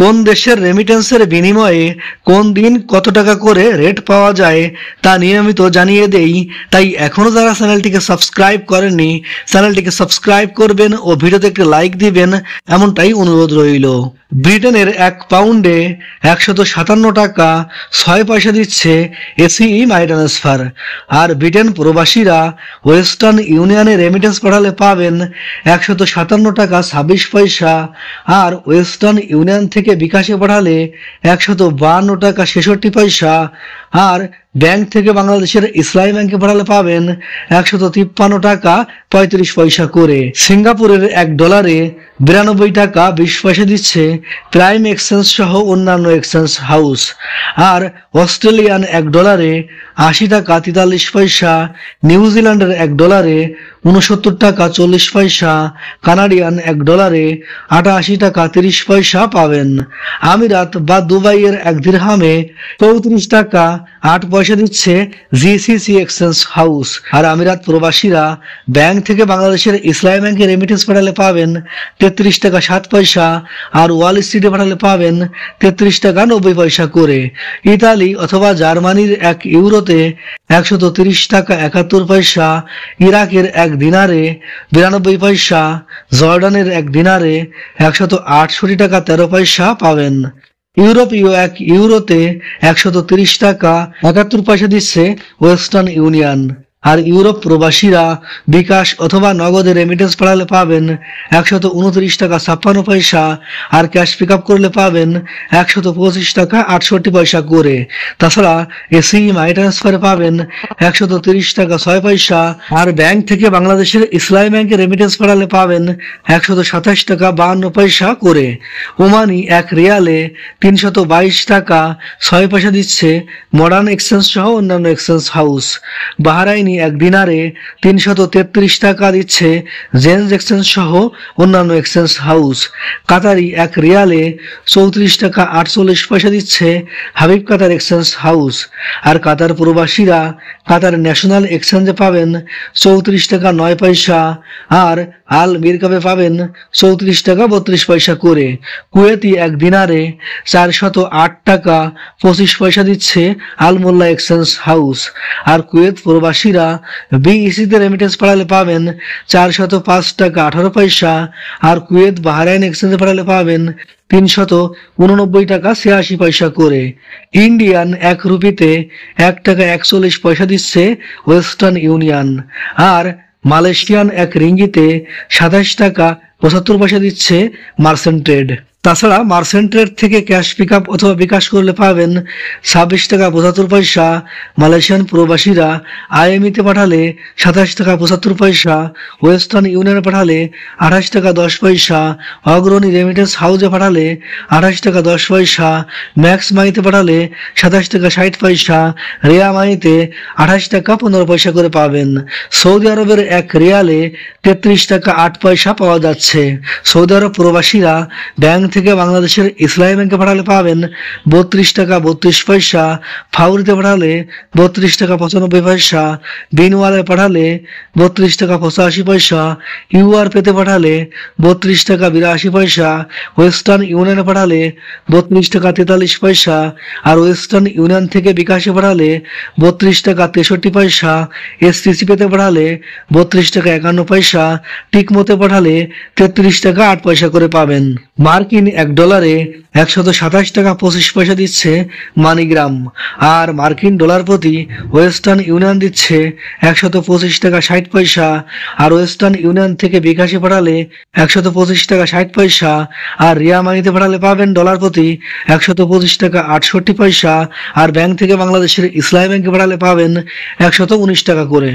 কোন দেশের রেমিটেন্সের বিনিময়ে কোন দিন কত টাকা করে রেট পাওয়া যায় তা নিয়মিত জানিয়ে দেই। তাই এখনো যারা চ্যানেলটিকে সাবস্ক্রাইব করেননি চ্যানেলটিকে সাবস্ক্রাইব করবেন ও ভিডিওতে একটি লাইক দিবেন, এমনটাই অনুরোধ রইল। ব্রিটেনের 1 পাউন্ডে 157 টাকা 6 পয়সা দিচ্ছে এসিই মানি ট্রান্সফার। আর ব্রিটেন প্রবাসীরা ওয়েস্টার্ন ইউনিয়নে রেমিটেন্স পাঠালে পাবেন 157 টাকা 26 পয়সা, আর ওয়েস্টার্ন ইউনিয়ন থেকে বিকাশে পাঠালে 152 টাকা 66 পয়সা, আর ব্যাংক থেকে বাংলাদেশের ইসলামী ব্যাংকে পাঠালে পাবেন 153 টাকা 35 পয়সা করে। সিঙ্গাপুরের $1 92 টাকা 20 পয়সা দিচ্ছে প্রাইম এক্সচেঞ্জ সহ অন্যান্য এক্সচেঞ্জ হাউস। আর অস্ট্রেলিয়ান $1 80 টাকা 43 পয়সা, নিউজিল্যান্ডের $1 69 টাকা 40 পয়সা, কানাডিয়ান $1 88 টাকা 30 পয়সা পাবেন। আমিরাত বা দুবাইয়ের 1 দিরহামে 34 টাকা 8 পয়সা দিচ্ছে জিসিসি এক্সচেঞ্জ হাউস। আর আমিরাত প্রবাসীরা ব্যাংক থেকে বাংলাদেশের ইসলামী ব্যাংকে রেমিটেন্স পাঠালে পাবেন 33 টাকা 7 পয়সা, আর ওয়াল স্ট্রিটে পাঠালে পাবেন 33 টাকা 90 পয়সা করে। ইতালি অথবা জার্মানির 1 ইউরোতে 130 টাকা 71 পয়সা, ইরাকের 1 দিনারে 92 পয়সা, জর্ডানের 1 দিনারে 168 টাকা 13 পয়সা পাবেন। ইউরোপীয় 1 ইউরোতে 130 টাকা 71 পয়সা দিচ্ছে ওয়েস্টার্ন ইউনিয়ন। আর ইউরোপ প্রবাসীরা বিকাশ অথবা নগদে রেমিটেন্স পাঠালে পাবেন 129 টাকা 56 পয়সা, আর ক্যাশ পিক আপ করলে পাবেন 125 টাকা 68 পয়সা করে। তাছাড়া এসিই মানি ট্রান্সফারে পাবেন 130 টাকা 6 পয়সা, আর ব্যাংক থেকে বাংলাদেশের ইসলামী ব্যাংকে রেমিটেন্স পাঠালে পাবেন 127 টাকা 52 পয়সা করে। ওমানি 1 রিয়ালে 322 টাকা 6 পয়সা দিচ্ছে মডার্ন এক্সচেঞ্জ সহ অন্যান্য এক্সচেঞ্জ হাউস। বাহরাইনি 1 দিনারে 333 টাকা দিচ্ছে জেন্স এক্সচেঞ্জ সহ অন্যান্য এক্সচেঞ্জ হাউস। কাতারি 1 রিয়ালে 34 টাকা 48 পয়সা দিচ্ছে হাবিব কাতার এক্সচেঞ্জ হাউস। আর কাতার প্রবাসীরা কাতার ন্যাশনাল এক্সচেঞ্জে পাবেন 34 টাকা 9 পয়সা, আর আল মিরকাবে পাবেন 34 টাকা 32 পয়সা করে। কুয়েতি 1 দিনারে 408 টাকা 25 পয়সা দিচ্ছে আল মোল্লা এক্সচেঞ্জ হাউস। আর কুয়েত প্রবাসীরা বিইসিতে রেমিটেন্স পাঠালে পাবেন 405 টাকা 18 পয়সা, আর কুয়েত বাহরাইন এক্সচেঞ্জে পাঠালে পাবেন 389 টাকা 86 পয়সা করে। ইন্ডিয়ান 1 রুপিতে 1 টাকা 41 পয়সা দিচ্ছে ওয়েস্টার্ন ইউনিয়ন। আর মালয়েশিয়ান 1 রিঙ্গিতে 27 টাকা 75 পয়সা দিচ্ছে মার্চেন্ট ট্রেড। তাছাড়া মার্চেন্ট ট্রেড থেকে ক্যাশ পিক আপ অথবা বিকাশ করলে পাবেন 26 টাকা 75 পয়সা। মালয়েশিয়ান প্রবাসীরা আইএমইতে পাঠালে 27 টাকা 75 পয়সা, ওয়েস্টার্ন ইউনিয়নে পাঠালে 28 টাকা 10 পয়সা, অগ্রণী রেমিটেন্স হাউসে পাঠালে 28 টাকা 10 পয়সা, ম্যাক্স মানিতে পাঠালে 27 টাকা 60 পয়সা, রিয়া মানিতে 28 টাকা 15 পয়সা করে পাবেন। সৌদি আরবের 1 রিয়ালে 33 টাকা 8 পয়সা পাওয়া যাচ্ছে। সৌদি আরব প্রবাসীরা ব্যাংক থেকে বাংলাদেশের ইসলামী ব্যাংকে পাঠালে পাবেন 32 টাকা 32 পয়সা, ফাউরিতে পাঠালে 32 টাকা 95 পয়সা, বিনওয়ালে পাঠালে 32 টাকা 85 পয়সা, ইউআর পেতে পাঠালে 32 টাকা 82 পয়সা, ওয়েস্টার্ন ইউনিয়নে পাঠালে 32 টাকা 43 পয়সা, আর ওয়েস্টার্ন ইউনিয়ন থেকে বিকাশে পাঠালে 32 টাকা 63 পয়সা, এসটিসি পেতে পাঠালে 32 টাকা 51 পয়সা, টিকমোতে পাঠালে 33 টাকা 8 পয়সা করে পাবেন। মার্কিন $1 127 টাকা 25 পয়সা দিচ্ছে মানিগ্রাম। আর মার্কিন ডলার প্রতি ওয়েস্টার্ন ইউনিয়ন দিচ্ছে 125 টাকা 60 পয়সা, আর ওয়েস্টার্ন ইউনিয়ন থেকে বিকাশে পাঠালে 125 টাকা 60 পয়সা, আর রিয়া মানিতে পাঠালে পাবেন ডলার প্রতি 125 টাকা 68 পয়সা, আর ব্যাংক থেকে বাংলাদেশের ইসলামী ব্যাংকে পাঠালে পাবেন 119 টাকা করে।